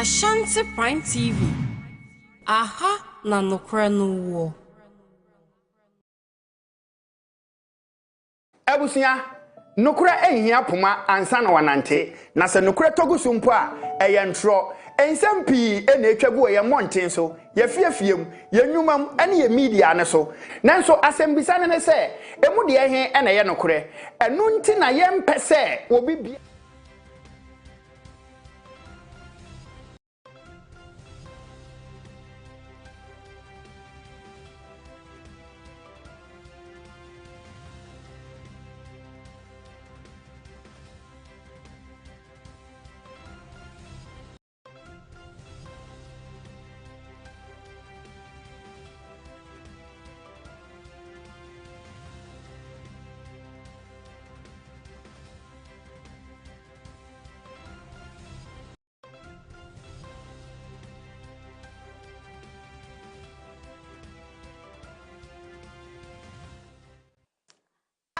Ashanti Prime TV. Aha na nokra no wo. Abusia nokra ehia poma ansa na wanante na se nokra togusu mpo a eye ntro ensem pii ena etwagu ye monten so ye fiefiem ye nwumam ene ye media ne so nanso asembisa ne se emu de ehe ena ye nokra enu nti na ye mpese obi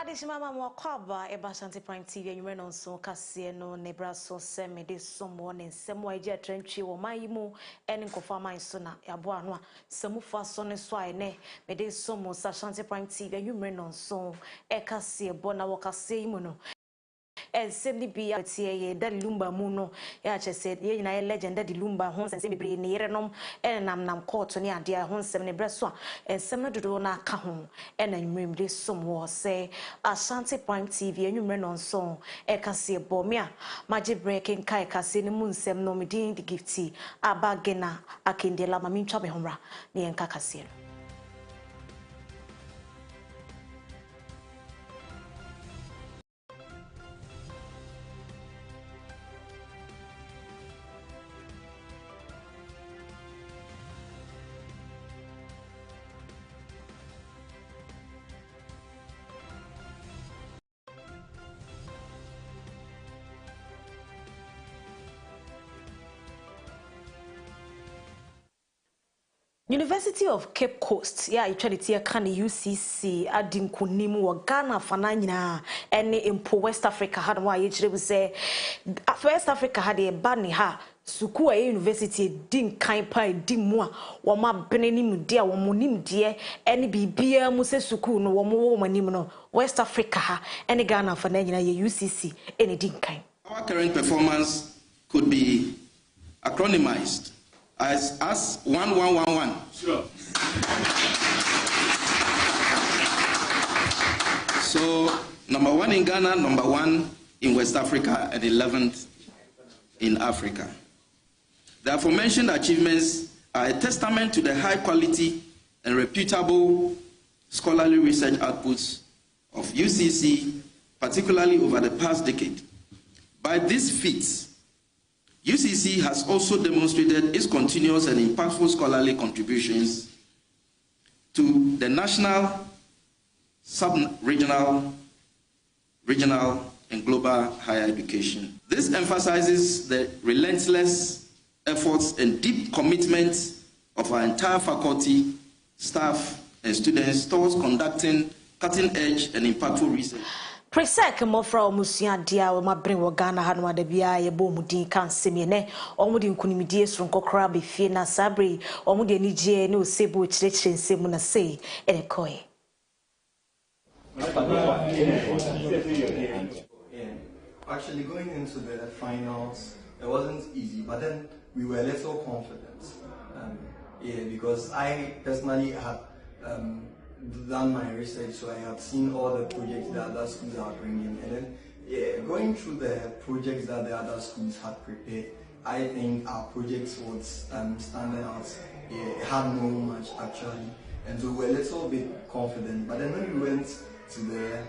Adishimama Mwakaba, Ashanti Prime TV, you know, so Kasiebo, Nebraso, Semi, this some morning, some way, jet trench, or my emo, and in Kofama Sona, Yabuana, some for son and swine, me this some Ashanti Prime TV, you know, so Kasiebo, na Wakasimuno. And semi be at ye that lumba muno, ya said, ye na legend that the lumba homes and semi be near nom, and nam court on ya dear home seven breastwa, and some do not kahum, and then remember this some more say, Ashanti Prime TV, and you men on song, Kasiebo, mea, magic breaking kai casino moon sem no medin the gifty, abagena, akindela mamin chabe homra, ni en Kasiebo. University of Cape Coast, yeah, you try to see a can UCC, adding Kunimu or Ghana, Fanana, and in West Africa had why you say West Africa had a banny ha. Sukua University din kind pie dimwa, wama benenim dear, womonim dear, any bibia muse suku no womanimono, West Africa, any Ghana Fanana, UCC, any din kind. Our current performance could be acronymized as 1111. Sure. So, number 1 in Ghana, number 1 in West Africa, and 11th in Africa. The aforementioned achievements are a testament to the high quality and reputable scholarly research outputs of UCC, particularly over the past decade. By these feats, UCC has also demonstrated its continuous and impactful scholarly contributions to the national, sub-regional, regional, and global higher education. This emphasizes the relentless efforts and deep commitment of our entire faculty, staff, and students towards conducting cutting-edge and impactful research. Presek mofra omusia dia o mabren wo Ghana ha no adabia ye bo mudin kan semene omudi nkunimidie so nkokra be fie na sabre omudi anigye ne osebo kirechire nsemu na sei enekoe. Actually going into the finals it wasn't easy, but then we were a little confident. Because I personally had done my research, so I had seen all the projects that other schools are bringing, and then going through the projects that the other schools had prepared, I think our projects was standing out. It had no much actually, and so we were a little bit confident. But then when we went to the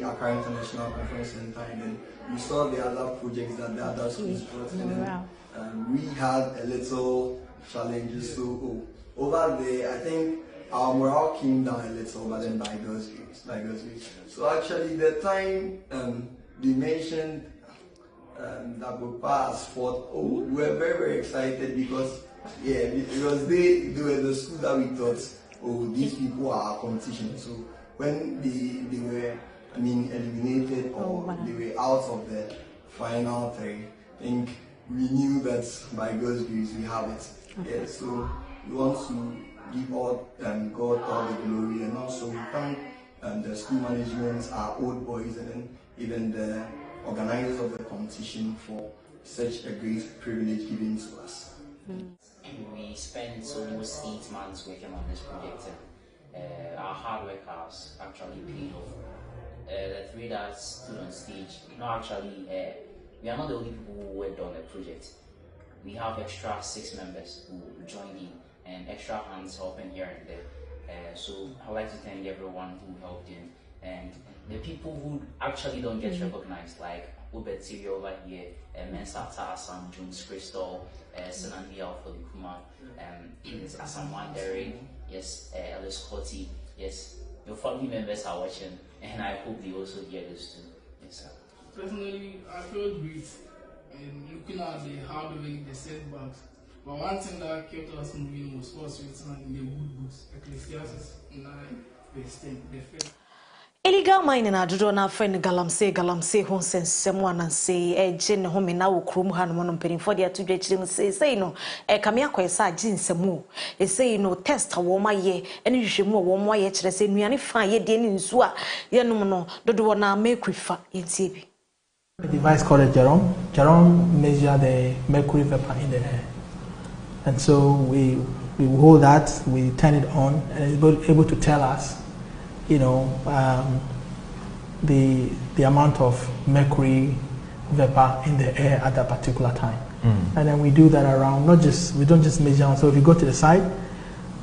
Accra International Conference Center, and then we saw the other projects that the other schools brought, and then we had a little challenges. So over there, I think our morale came down a little, but then by God's grace. So actually, the time they mentioned that Papa has fought, we were very, very excited because they were the school that we thought, these people are our competition. So when they were, eliminated or they were out of the final three, I think we knew that by God's grace we have it. Yeah, so we want to give all God all the glory, and also we thank the school management, our old boys, and then even the organizers of the competition for such a great privilege given to us. We spent almost 8 months working on this project, and our hard work has actually paid off. The three that stood on stage, we are not the only people who worked on the project. We have extra 6 members who joined in and extra hands helping here and there. So I would like to thank everyone who helped in, and the people who actually don't get recognized, like Ubet Siri over here, Mensata, Sam Jones Crystal, Senandia for the Kuma, Assam Wandering, yes, Alice Scotty, yes. Your family members are watching, and I hope they also hear this too. Yes, sir. Personally, I feel great and looking at the hard work, the setbacks. But one thing that kept us moving was what's written in the good books, Ecclesiastes 9, verse 10. The first. Illegal mining adodo na friend galamsey ho sensem wananse eje ne ho me na wo krom ha no no mperinfo de ato dwachire sei no kame akoyesa age nsemu sei no test wo maye ene hwehwemu wo mo aye kire se nuane fa ye de ne nsu a ye no no dodo na mercury fa yentie bi. A device called a Jerome measure the mercury vapor in the air, and so we hold that, we turn it on, and it's able to tell us, you know, the amount of mercury vapor in the air at that particular time. And then we do that around, we don't just measure. So if you go to the site,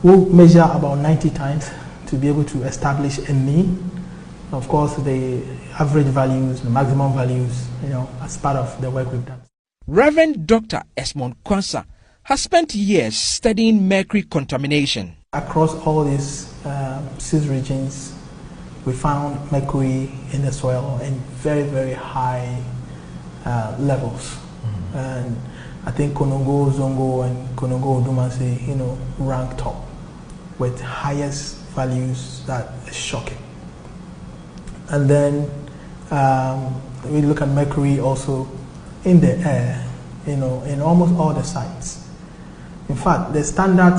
we'll measure about 90 times to be able to establish a mean. Of course, the average values, the maximum values, you know, as part of the work we've done. Reverend Dr. Esmond Kwansa has spent years studying mercury contamination. Across all these 6 regions, we found mercury in the soil in very, very high levels. And I think Konongo, Zongo, and Konongo, Odumase, you know, rank top with highest values that is shocking. And then we look at mercury also in the air, you know, in almost all the sites. In fact, the standard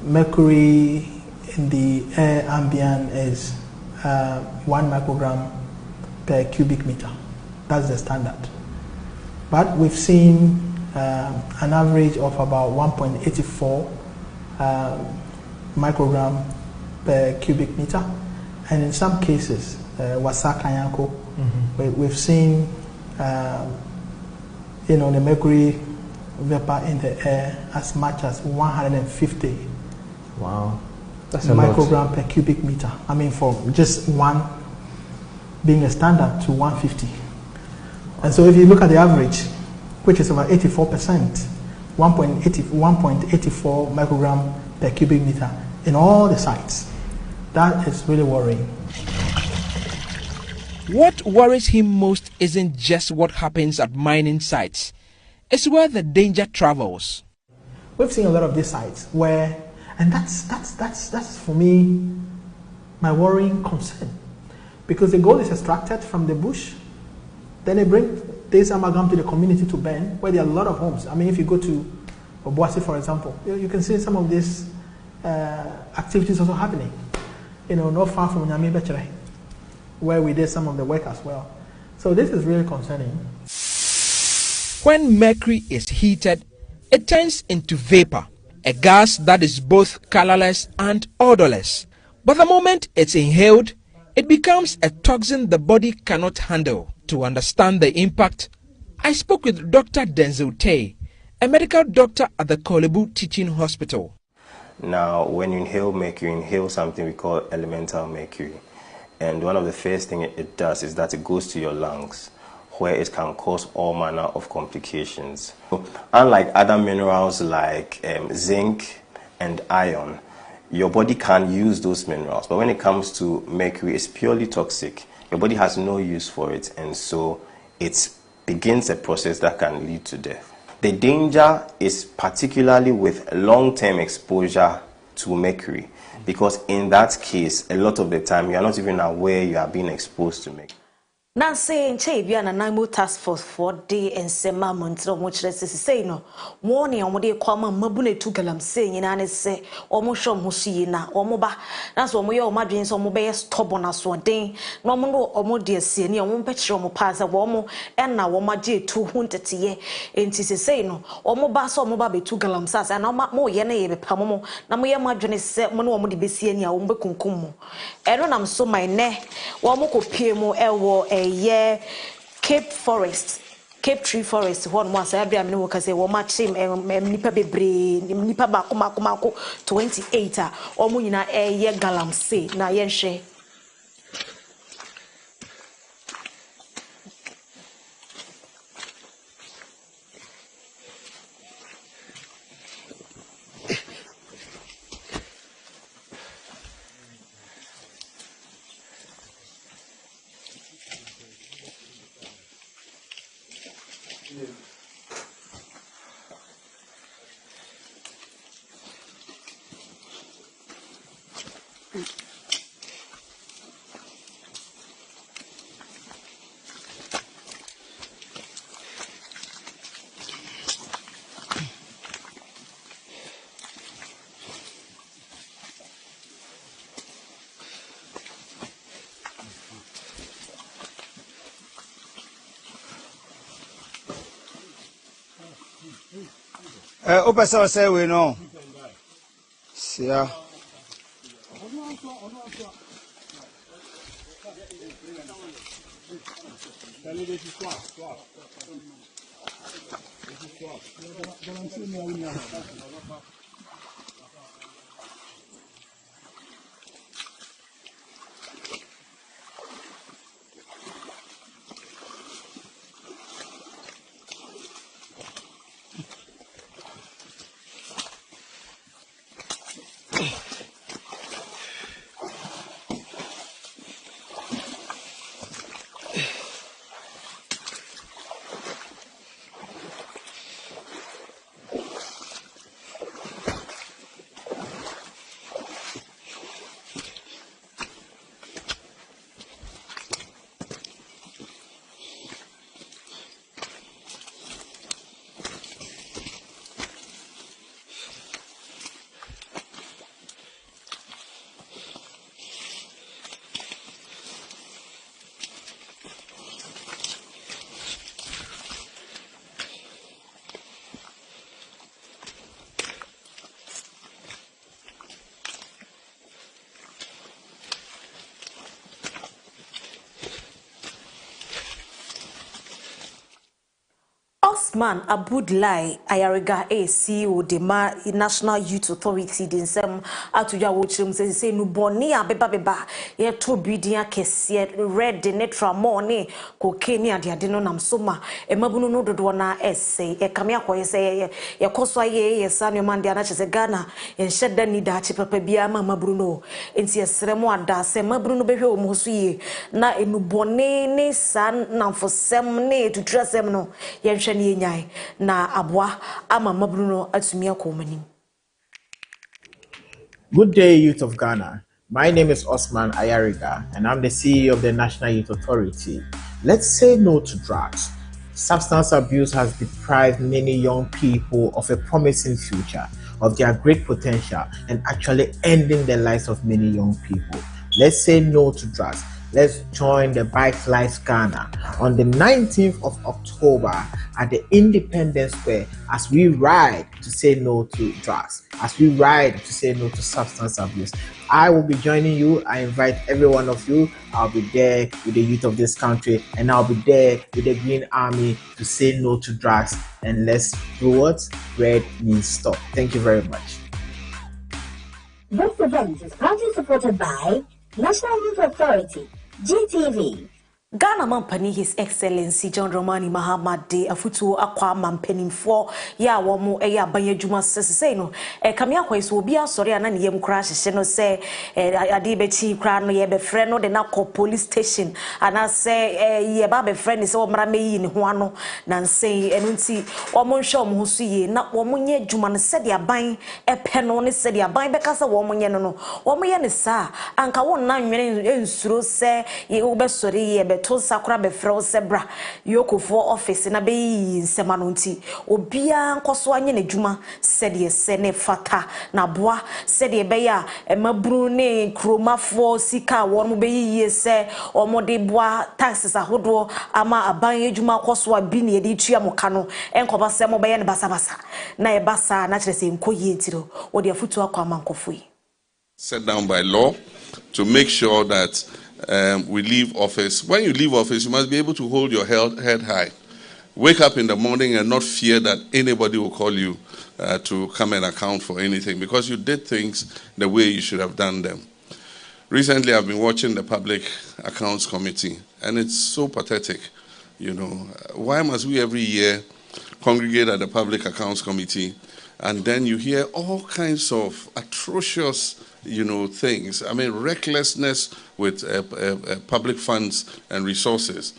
mercury in the air ambient is 1 microgram per cubic meter. That's the standard. But we've seen an average of about 1.84 microgram per cubic meter, and in some cases, Wasaka we've seen, you know, the mercury vapor in the air as much as 150. Wow, that's a microgram lot per cubic meter. I mean, from just one being a standard to 150. And so, if you look at the average, which is about 84%, 1.84 microgram per cubic meter in all the sites. That is really worrying. What worries him most isn't just what happens at mining sites, it's where the danger travels. We've seen a lot of these sites where, and that's for me my worrying concern, because the gold is extracted from the bush, then they bring this amalgam to the community to burn, where there are a lot of homes. I mean, if you go to Obuasi, for example, you can see some of these activities also happening. You know, not far from Nyame Bechere, where we did some of the work as well. So this is really concerning. When mercury is heated, it turns into vapor, a gas that is both colorless and odorless. But the moment it's inhaled, it becomes a toxin the body cannot handle. To understand the impact, I spoke with Dr. Denzel Tay, a medical doctor at the Kasiebo Teaching Hospital. Now, when you inhale something we call elemental mercury. And one of the first things it does is that it goes to your lungs, where it can cause all manner of complications. Unlike other minerals like zinc and iron, your body can use those minerals. But when it comes to mercury, it's purely toxic. Your body has no use for it, and so it begins a process that can lead to death. The danger is particularly with long-term exposure to mercury, because in that case, a lot of the time, you are not even aware you are being exposed to mercury. na say nche bia na naimo task force for day and sema montre mo kire say no mo ne omo de kwama mabu na tu galamsey nyina ne se omo hwom ho so yi na omo ba na so omo ye omo adwen so omo be stubborn aso den na omo no omo de asie ne omo pekire omo pass wo omo na omo age tu hu ntete enti say no omo ba so omo ba be tu galamsey asa na mo ye na ye be pam mo na mo ye mo adwen se mo no omo de besie ne a omo be kunkum mo eno nam so my ne wo omo kopie mo ewo yeah, Cape Forest, Cape Tree Forest. One more, I am no because we match him. Nipa bebre, nipa mako 28. Omo yina ye galamsey na yenche. O pessoal say we know. Yeah. Osman Abudlai Ayariga CEO de National Youth Authority dinsem atudwa wo chirem say no boni abeba ye to bidia kese red netra money cocaine ade no nam so ma emabunu no dodo na esse e kame akoye say ye koso aye ye sanyo mande na chese Ghana en sheda ni da chi papa bia ma maburu no enti esremo ada se maburu no behwe o mo so ye na enubone ne san namfosem ne tutrasem no ye na abwa ama mabruno atumi akomani. Good day, youth of Ghana. My name is Osman Ayariga, and I'm the CEO of the National Youth Authority. Let's say no to drugs. Substance abuse has deprived many young people of a promising future, of their great potential, and actually ending the lives of many young people. Let's say no to drugs. Let's join the Bike Lives Ghana on the 19th of October at the Independence Square as we ride to say no to drugs, as we ride to say no to substance abuse. I will be joining you. I invite every one of you. I'll be there with the youth of this country, and I'll be there with the Green Army to say no to drugs. And let's do what? Red means stop. Thank you very much. This event is proudly supported by National Youth Authority, GTV. Ghana Mampani His Excellency John Romani Mahama de afutu akwa mampanim for ya womo eya banyadwuma sese no kame akwa so obi asori ana ne yem kra hyehye no se ade bechi kra no ye be frɛ no de na kɔ police station ana se ye ba be frɛ ne se wo mra meyi ne ho ano na nsen eno nti womo nhwe omo so ye na womo nye adwuma no se de aban epɛ no ne se de aban be kasa womo nye no womo ye ne sa anka wo na nwene ensuro se ye wo be sori ye be to sakura be frɛ sebra yokofo office na be nsɛma no nti obia nkoso anye n'adwuma sɛde se ne fata na boa sɛde be ya mabru ne kromafo sika won mo be yie se omode boa taxes ahodo ama aban adwuma koso abi ne yedi tua mo ka no enkoba se mo be ye ne basabasa na e basa na kyerɛ se nkoyie ntiro odi afutu akwa mankofo yi set down by law to make sure that we leave office. When you leave office, you must be able to hold your head high. Wake up in the morning and not fear that anybody will call you to come and account for anything because you did things the way you should have done them. Recently, I've been watching the Public Accounts Committee, and it's so pathetic. You know, why must we every year congregate at the Public Accounts Committee and then you hear all kinds of atrocious things. I mean, recklessness with public funds and resources.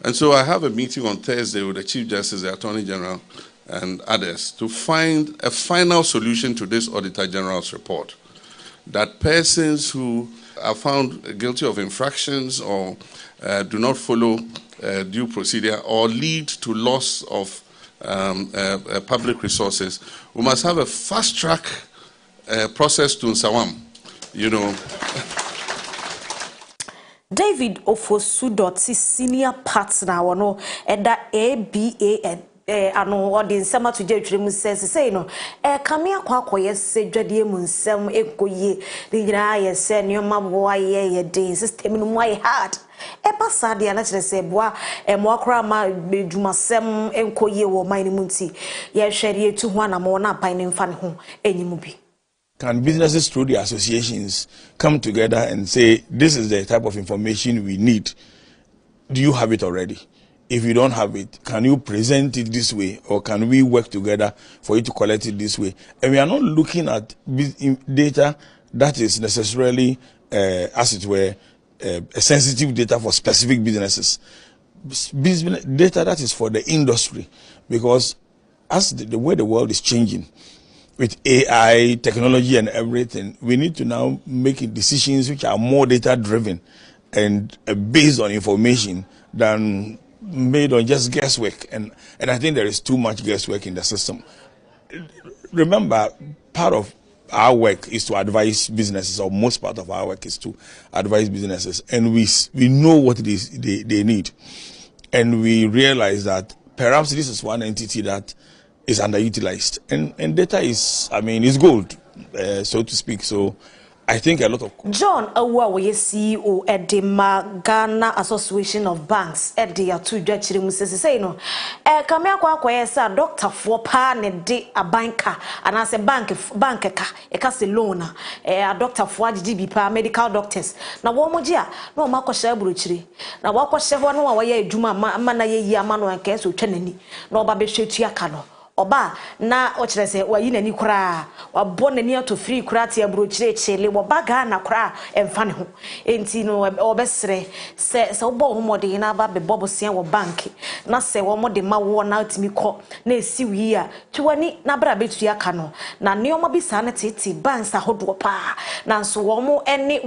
And so I have a meeting on Thursday with the Chief Justice, the Attorney General, and others to find a final solution to this Auditor General's report. That persons who are found guilty of infractions or do not follow due procedure or lead to loss of public resources, we must have a fast-track process to Nsawam, David Ofosu senior partner wono eda ABAN ano odi nsema to je mu say no kame akwakoye se dwade mu nsem ekoye de nyina ye se nioma boa ye de system no mu aye hard pasa de na kire se boa mo akra ma bedwumasem enkoye wo man mu nti ye hwere etu ho na mo na pan ne mfa ne ho enyimu bi. Can businesses through the associations come together and say, this is the type of information we need? Do you have it already? If you don't have it, can you present it this way? Or can we work together for you to collect it this way? And we are not looking at data that is necessarily, as it were, a sensitive data for specific businesses. Data that is for the industry. Because as the way the world is changing, with AI, technology and everything, we need to now make decisions which are more data-driven and based on information than made on just guesswork. And I think there is too much guesswork in the system. Remember, part of our work is to advise businesses, or most part of our work is to advise businesses. And we know what it is they need. And we realize that perhaps this is one entity that is underutilized, and data is, is gold, so to speak. So I think a lot of John Awa we CEO at the Ghana Association of Banks at the two judge say no kame akwa say doctor for pa ne de a banker and as a banker ka se loan a doctor for GB pa medical doctors na wo mo gia na o makosha buruchiri na wo akoshe ho no wa ye adwuma ma na ye yi ama no anka so twanani na oba be hwetu aka no oba na ochire se wayi nani kura wabo nani ato free kura te abrochire chele wo baga na kura emfa ne ho enti no obesre se obo homode na ba be bobo sia wo bank na se wo mo de ma wo na atimi ko na esi wi a twani na bra betu aka no na ne omo bi sa na tete bansa hodo pa na nso wo mo ene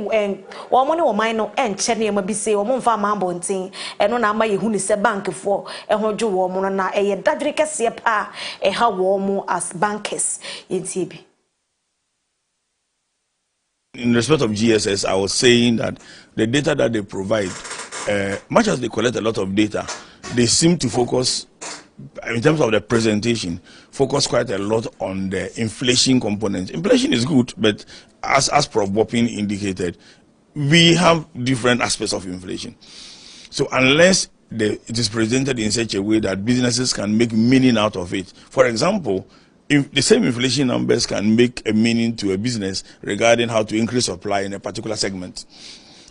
wo mo ne wo man no enche ne ma bi se wo mo mfa ma bonten eno na ama ye hu ni se bank fo ehodwo wo mo na eye dadwere kese pa how warm as bankers in TB. In respect of GSS, I was saying that the data that they provide, much as they collect a lot of data, they seem to focus, in terms of the presentation, focus quite a lot on the inflation component. Inflation is good, but as Prof. Boppin indicated, we have different aspects of inflation. So unless it is presented in such a way that businesses can make meaning out of it. For example, if the same inflation numbers can make a meaning to a business regarding how to increase supply in a particular segment.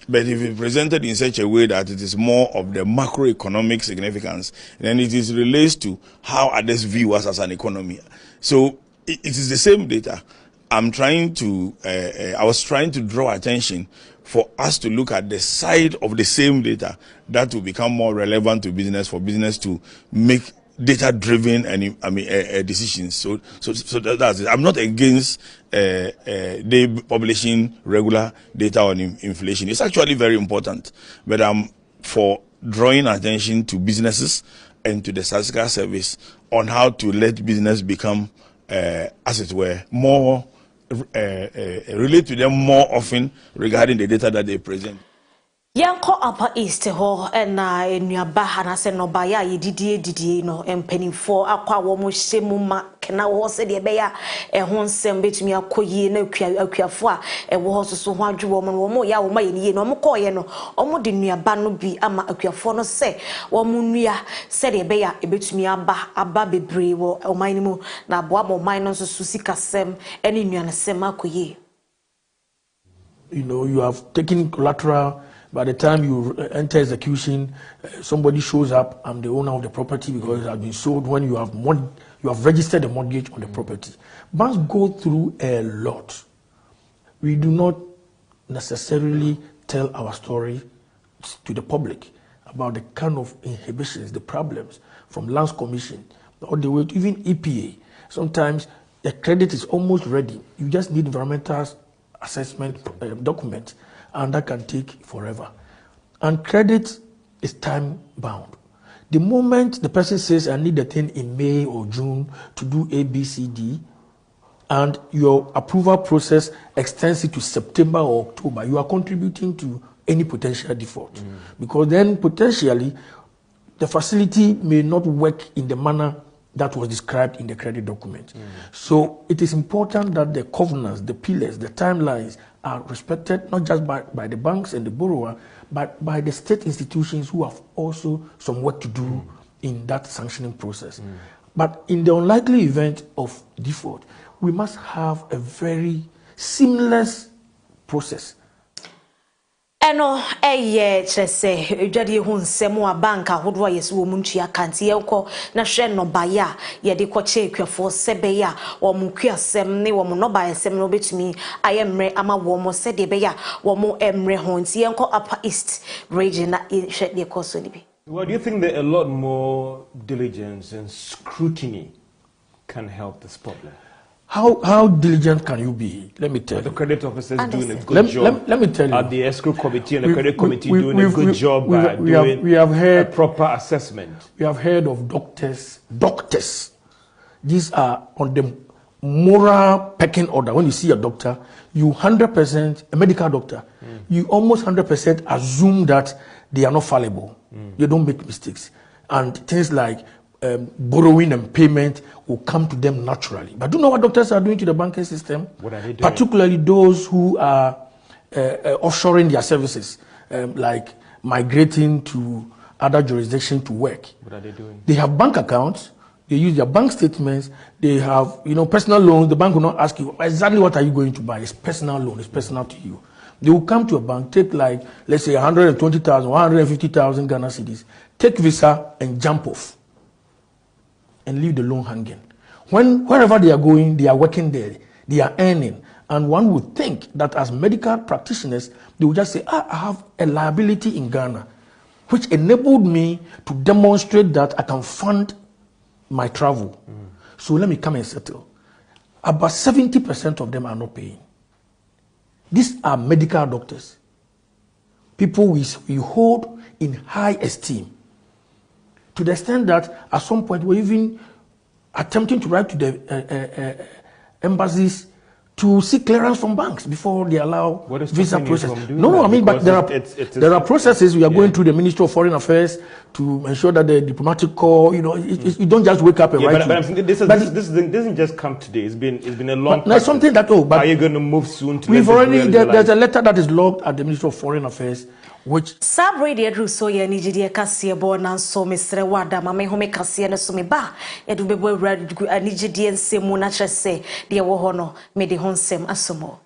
But if it's presented in such a way that it is more of the macroeconomic significance, then it is relates to how others view us as an economy. So it is the same data. I was trying to draw attention for us to look at the side of the same data that will become more relevant to business, for business to make data-driven and decisions. So that's it. I'm not against they publishing regular data on inflation. It's actually very important, but I'm for drawing attention to businesses and to the statistical service on how to let business become, as it were, more relate to them more often regarding the data that they present. Yanko Upper East ho na enuaba anase no baya yedidie no empanimfo akwa wo mo hyemu ma kena wo se de beya ho nsem betumi akoyie na akuafo a wo ho so ho adwe wo mo ya wo ma ye no mo koye no omo de nuaba no bi ama akuafo no se wo mo nua se de beya ebetumi aba bebre wo oman mu na boa mo man no so sikasem ene nuansem akoyie. You know, you have taken collateral. By the time you enter execution, somebody shows up. I'm the owner of the property because it has been sold. When you have registered a mortgage on the property. Banks go through a lot. We do not necessarily tell our story to the public about the kind of inhibitions, the problems from Lands Commission all the way to even EPA. Sometimes the credit is almost ready. You just need environmental assessment document, and that can take forever. And credit is time bound. The moment the person says, I need the thing in May or June to do A, B, C, D, and your approval process extends it to September or October, you are contributing to any potential default. Because then potentially the facility may not work in the manner that was described in the credit document. So it is important that the covenants, the pillars, the timelines are respected, not just by the banks and the borrower, but by the state institutions who have also some work to do in that sanctioning process. But in the unlikely event of default, we must have a very seamless process. Eno chese edwade hu nsem a bank ahodo yeso wo muntua kante yeko na hwe no baya ye de kwache ekwafo sebe ya wo munkuasem ne wo no ba yesem no betumi ayemre ama wo mo sede be ya wo mo emre ho nti yenko Upper East region na hwe de koso ni bi. Well, do you think that a lot more diligence and scrutiny can help this problem? How diligent can you be? Let me tell you. The credit officers doing a good job. Let me tell you. At the escrow committee and the credit committee doing a good job by doing a proper assessment. We have heard of doctors. These are on the moral pecking order. When you see a doctor, you 100%, a medical doctor, you almost 100% assume that they are not fallible. They don't make mistakes. And things like borrowing and payment will come to them naturally. But do you know what doctors are doing to the banking system? What are they doing? Particularly those who are offshoring their services, like migrating to other jurisdictions to work. What are they doing? They have bank accounts. They use their bank statements. They have, personal loans. The bank will not ask you exactly what are you going to buy. It's personal loan. It's personal to you. They will come to a bank, take like, let's say 120,000, 150,000 Ghana cedis, take visa and jump off and leave the loan hanging. Wherever they are going, they are working there, they are earning. And one would think that as medical practitioners, they would just say, I have a liability in Ghana, which enabled me to demonstrate that I can fund my travel. So let me come and settle. About 70% of them are not paying. These are medical doctors, people we hold in high esteem, to the extent that at some point we're even attempting to write to the embassies to seek clearance from banks before they allow visa process. No, I mean, but there are processes we are going through the Ministry of Foreign Affairs to ensure that the diplomatic corps, you don't just wake up and write. But this doesn't just come today. It's been a long. But something that but are you going to move soon? To we've already there's a letter that is logged at the Ministry of Foreign Affairs. Which Sabrina drew so ya Nigeria Kasiebo na so Mr. Wada mama home Kasie na so me ba ya do bebo Nigeria nsemu na kyerese de wo ho no me de ho nsem asomo.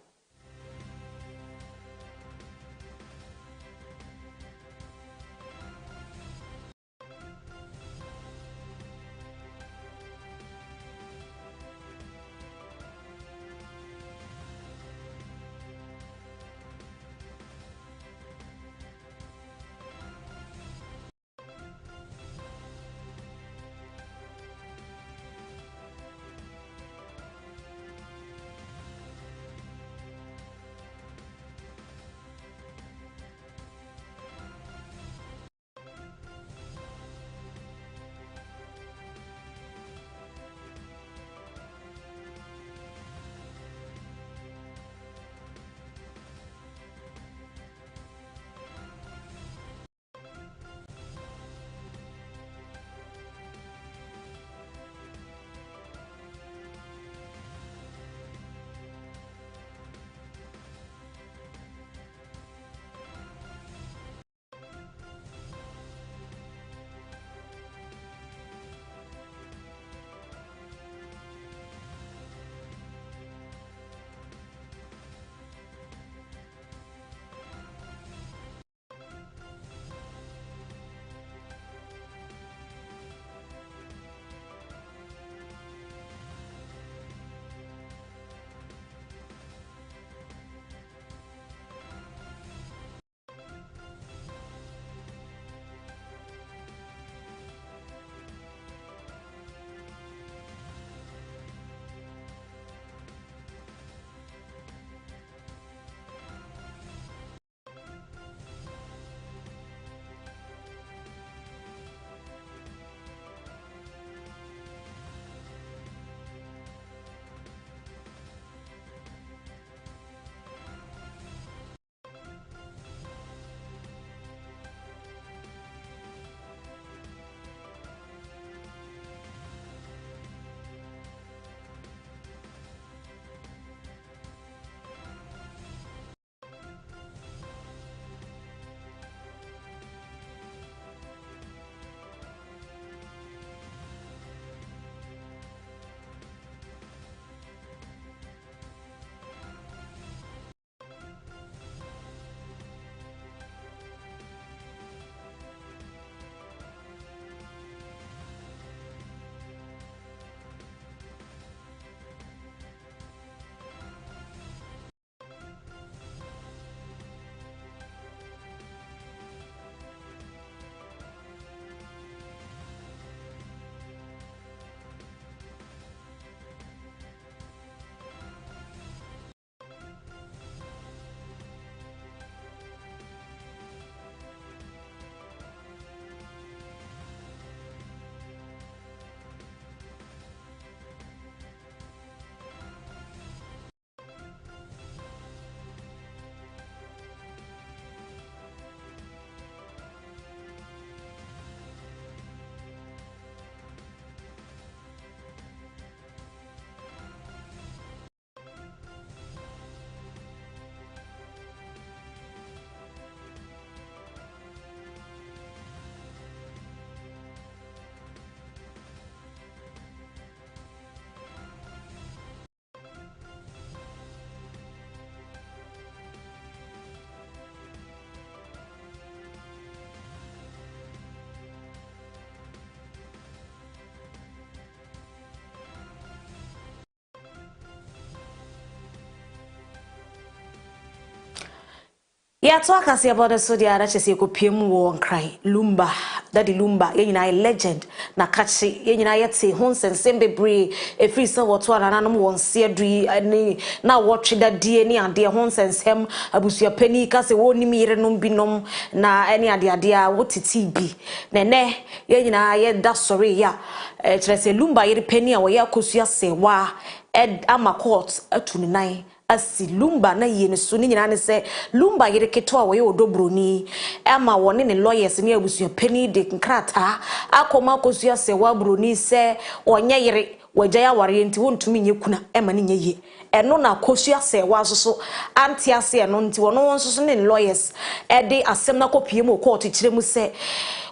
Yeah, talk as about the so dia that say ko piem wo nkran lumba daddy lumba ye nyina legend na kachi ye nyina yete ho nsensem bebre efiri se woto ananom won se adui ani na wotwe da die ni ade ho nsensem abusua pani ka se woni mi yere nom binom na ani ade a wotiti bi nene ye nyina ye da sorry ya kire se lumba yere pani a wo ya kosua se wa ed ama court atuninan asi lumba na yene so ni nyina ne se lumba yere keto a woye odobroni ama wone ne lawyers ne abusua pani de nkrata akoma kosua se wa broni se onye yere wagya ya ware nti wontumi nye kuna ema ne nye eno na kosua se wa so anti ase eno nti wono wonso ne lawyers de asem na kopie mu court kiremu se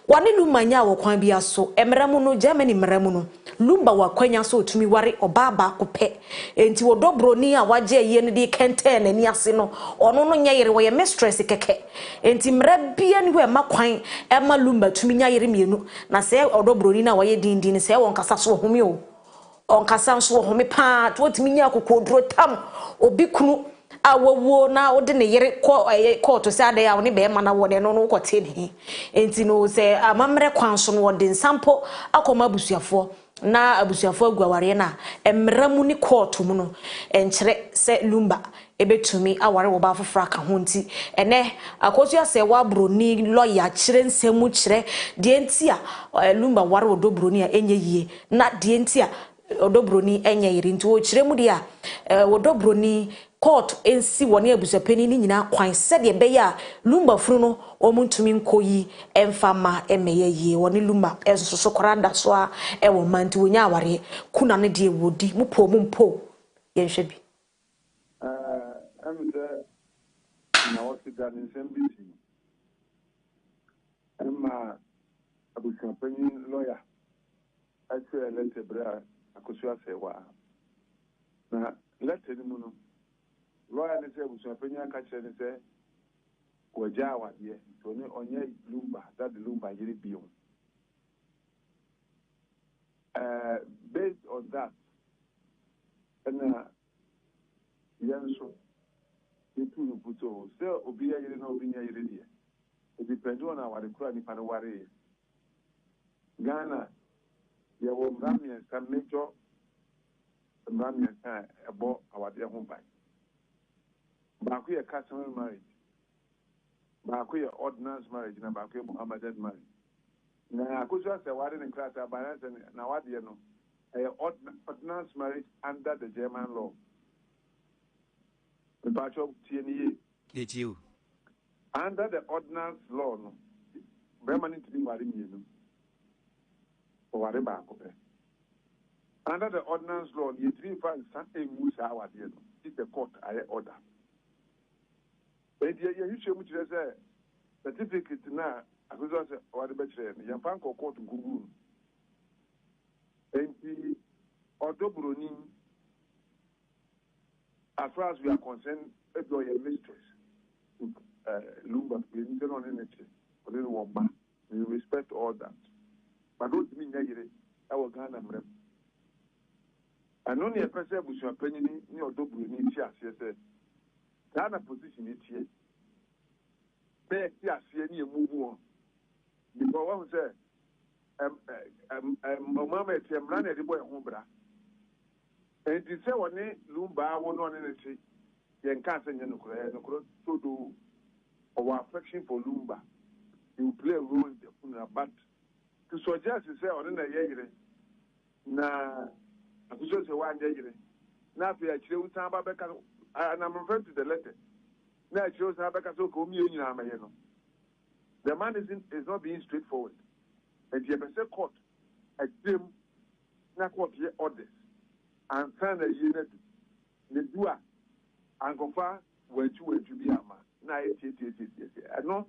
wane lumanya wo kwan bia so emramu no Germany mramu no lumba wakwanya so otumi ware obaba kope enti wodobroni a wagye ye ne de kenten ani ase no ono no nya yere wo ye mistress keke enti mra bia ni ho ema kwan ema lumba tumi nya yere mienu na se odobroni na waye dindin se won kasa so home o on kasa so home pa to otumi nya kokodro tam obi kunu awowo na ode ne yere court se ade ya woni be ma na wode no no kote ne enti no se amamre kwan so no wode nsampo akoma busuafo na abusuafo agwaware na emramu ni court mu no enkire se lumba ebetumi aware wo ba fofra ka ho nti ene akosu ase wa broni lawyer kire nsemu kire de enti a lumba ware wo do broni a enye yie na de enti a odobroni enye yiri nti wo kire mu dia odobroni court ensi woni abusapeni ni nyina kwan se de be ya lumba furu no omuntumi nkoyi emfama emeye yie woni lumba ensoso koranda so a ewo manti wonya aware kuna ne de wodi mupo mumpo yenhwe bi amze na woti da nsembisi emma abusapeni lawyer ase lete bra akosu asewa na lete ni muno lawyer ne se abusapeni aka kire ne se wagya awade so ne onye lumba that lumba yiri biom based on that and yanso itu no puto se obi yiri na obi nya yiri die it depends on our kura ni pan ware Ghana ya wo mramia sa major mramia sa ebo awade ho bai ba ku ye customary marriage ba ku ye ordinance marriage na ba ku ye Muhammadan marriage na akuso ase ware ne class abana na wade no ordinance marriage under the German law. Under the ordinance law, no, Bremen to be married. Under the ordinance law, you 3 5 something moves our dear. It's the court I order. But you show me the certificate now. I was also or the better. You can't go court to Google. And the Odobroni, as far as we are concerned, if you are a mistress, Lumba, we don't on anything. We respect all that. But don't mean that I will Ghana. And only a person who should penny near Odobroni, says, Ghana position it here. Beg, yes, any move on. Because one said, Mamma, I'm running the boy home, brah. And to say one Lumba won't on anything, then can't send you so do our affection for Lumba. You play a role in the funeral, but to suggest to say on a year, na I could just say 1 year. Now, if I choose Tabaka, and I'm referring to the letter. Now, I chose Tabaka so come in Yamayano. The man is not being straightforward. And you have a court, a team, not what ye orders. And sign a unit, the doer, and go far where you be a man. Now, I know,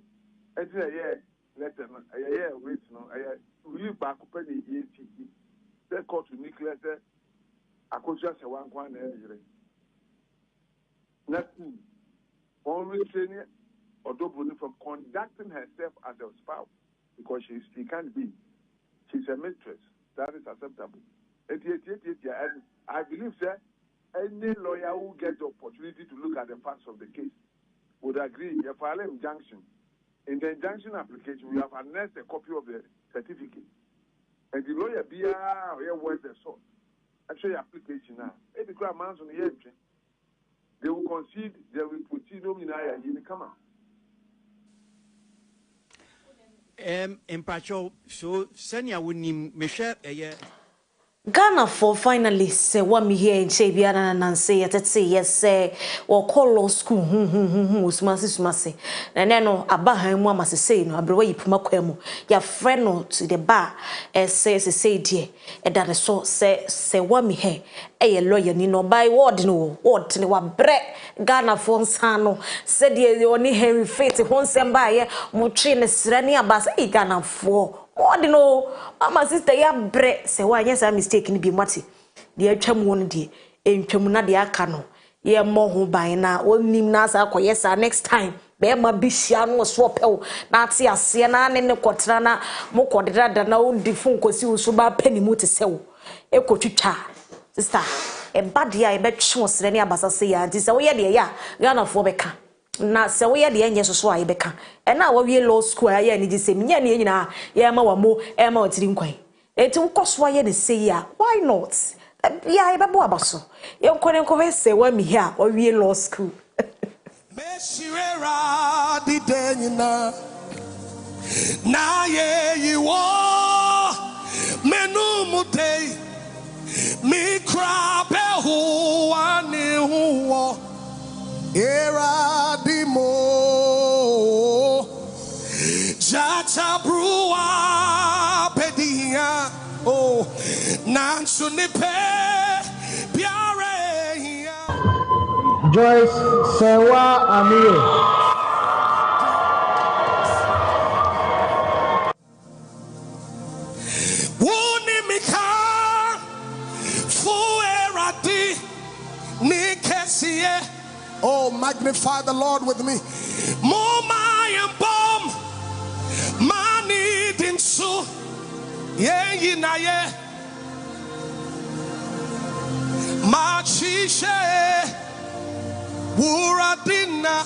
it's a year, letter, a year, wait, no, I will back up any ECT. The court to Nicholas, I could just a 1 area. Nothing. Only training or Dobroni from conducting herself as a spouse because she can't be. She's a mistress. That is acceptable. I believe, sir, any lawyer who gets the opportunity to look at the facts of the case would agree, you file an injunction. In the injunction application, we have annexed a copy of the certificate. And the lawyer be here was the source. Actually, application now. If the crowd mounts on the entry, they will concede, they will put in the come out. In Pacho, so Senya would name Michelle a year. Ghana for finalists say what me here in Shabiana and say at say yes say or call law school smasi and then no abahan mama say no abrewa yipumakwemu ya friend no to the bar say dear and that so say what me here a lawyer ni no by word ni wa bre Ghana for nsano said the only Henry Faith won semba ye mo train srani abasa e Ghana for what no mama sister ya bre say why yes I mistake ni bi mati de atwam won de entwam na de aka no ye mo ho ban na onim na asa koyesa next time be ma bihia no so pew na ate ase na ne kotra na mo kodeda da na ondi fun kosi usu ba pani mu te sew ekotwitwa sister e bade a e betwe osre ne abasa se ya nti se wo ye de ya Ghana fo beka na se wo ye de enye soso a ye beka e na wo wie law school a ye ni se minya ne nyina ye ma wa mo e ma otiri nkwan eti nkoso a ye ne se ya why not ya e bebo abaso ye nkone nkwe se wa mi here wo wie law school Meshirera di denyina na ye yiwo menu mutei mi krabe huwa ni huwa era di mo jata bruwa pedia oh nansu ni pe biare Joyce Sewa Amir. Wuni mika fuerati nikesie. Oh, magnify the Lord with me. Moma and bomb mani dinsu ye na ye machishe wuradina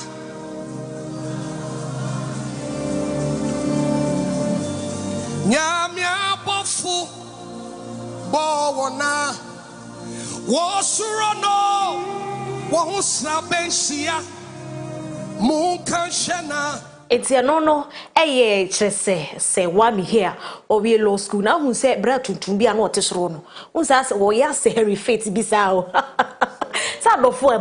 nyamya bofu bowona wosurono wohusra bensia munkanshena eti anono eye kyerese se wa me here o we law school na hu se bra tuntum bia na otesoro no hu sa se wo ya se Harry Faith bisa o sa adofo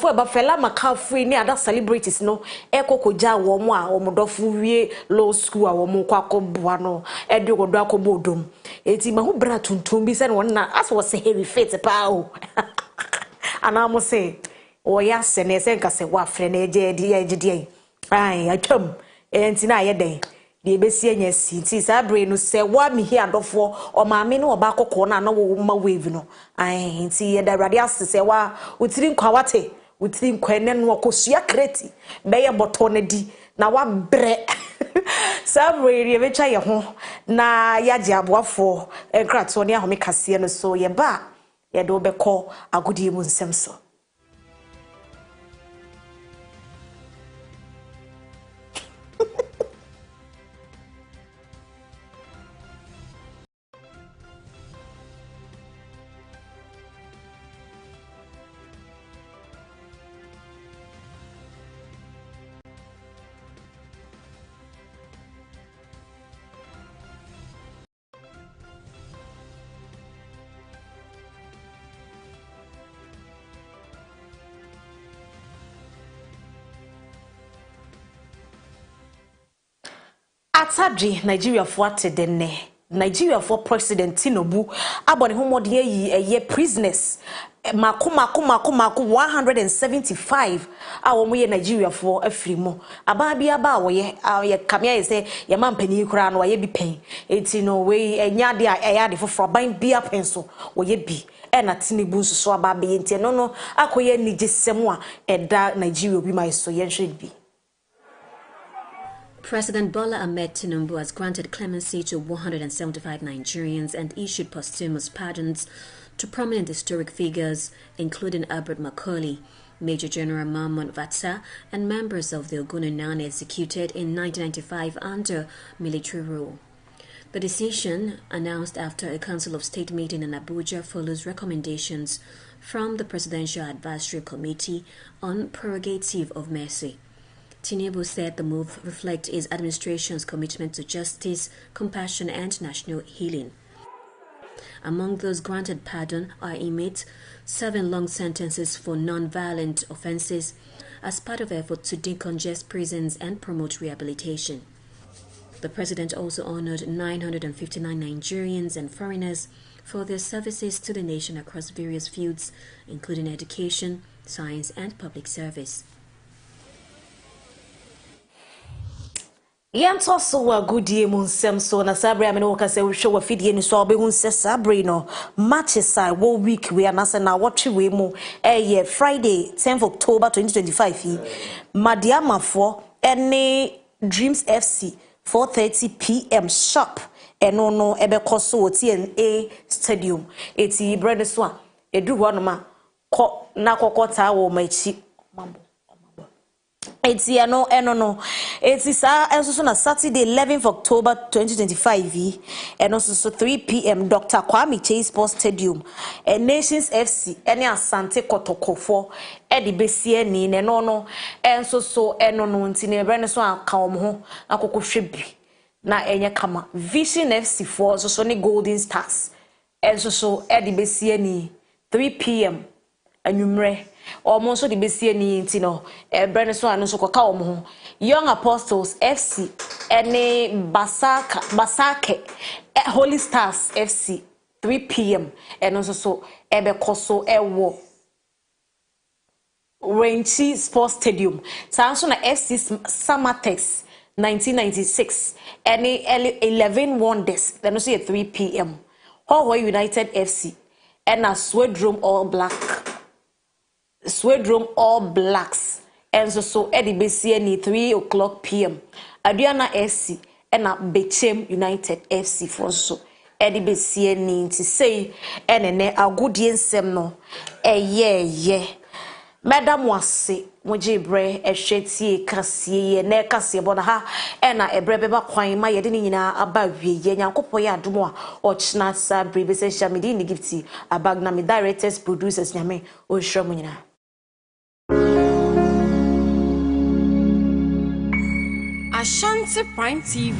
eba fela makafri ni ada celebrities no ekokoja wo mo a omodofo wie law school a wo mo kwakoboa no ede godo akobodom eti ma hu bra tuntum bisa no na as wo se Harry Faith pa o ana mo se o ya se ne se nka se wa fre na eje ai atwam enti na ayeden de ebesi anya si ti sa bre no se wa mi hi adofo o maame no oba kokko na wo ma wave no ai enti ye da rade ase se wa utiri nkwa wate utiri nkwa ne no okosua kreti be ye boto na di na wa bre sa bre ye becha ye ho na ya ji aboafo enkrato ne ahome kase no so ye ba ye do be ko agudie mu nsem so Atadri Nigeria for atedene Nigeria for President Tinubu abone homode ye prisoners mako 175 awo ye Nigeria for afrimo aba bia ba wo ye kamia say ye mampani kura no ye bi pen enti no we enya de a de foforo ban bia pen so wo ye bi na Tinubu so aba be enti no akoye nigesem a eda Nigeria bi mai so ye nhwe bi. President Bola Ahmed Tinubu has granted clemency to 175 Nigerians and issued posthumous pardons to prominent historic figures, including Albert Macaulay. Major General Mahmoud Vatsa and members of the Ogunanan executed in 1995 under military rule. The decision, announced after a Council of State meeting in Abuja, follows recommendations from the Presidential Advisory Committee on Prerogative of Mercy. Kasiebo said the move reflects his administration's commitment to justice, compassion, and national healing. Among those granted pardon are inmates serving long sentences for non-violent offenses as part of efforts to decongest prisons and promote rehabilitation. The president also honored 959 Nigerians and foreigners for their services to the nation across various fields, including education, science, and public service. Yanto so wa goodie mu nsem so na sabre amene wo kase wo hwe wa fidie ni so obehu nse sabre no matches I wo week we anase na wotwe we mu Friday 10th October 2025 Madiamafo ene Dreams FC 4:30 p.m. sharp eno no ebekoso wo TNA stadium eti brede so a edu ho no ma ko na kokota wo machi mambo eti eno eti sa enso na Saturday 11th October 2025 eno so 3 p.m. Dr. Kwame Chase Sports Stadium Nations FC ene Asante Kotokofo edi besie ni no enso so eno no nti ne bre ne so aka ho akokofhwe bi na enye kama Vision FC for so ne Golden Stars enso so edi besie ni 3 p.m. anwumre almost the besie ni nti no bre ne so anu so koka ho Young Apostles FC ene Basake Holy Stars FC 3 p.m. eno so ebekoso ewo Renchi Sports Stadium sanso na FC Samatex 1996 ene 11 Wonders then so 3 p.m. Ho United FC ena Swedrum All Blacks and so Eddie Bessie ni 3:00 p.m. Adriana FC ena Bechem United FC for so Eddie Bessie ni to say ene agudie nsem no Madam wase mojibre ehwetie kasie na Kasiebo na ha ena ebrebe kwan ma yede ni nyina aba wie nyankopɔ ya adomo a ochna sabre be se shamidi ni gifti abag na me directors producers nyame o hwɛ mo nyina Ashanti Prime TV.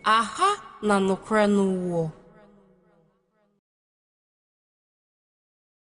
Aha na nokra no wo.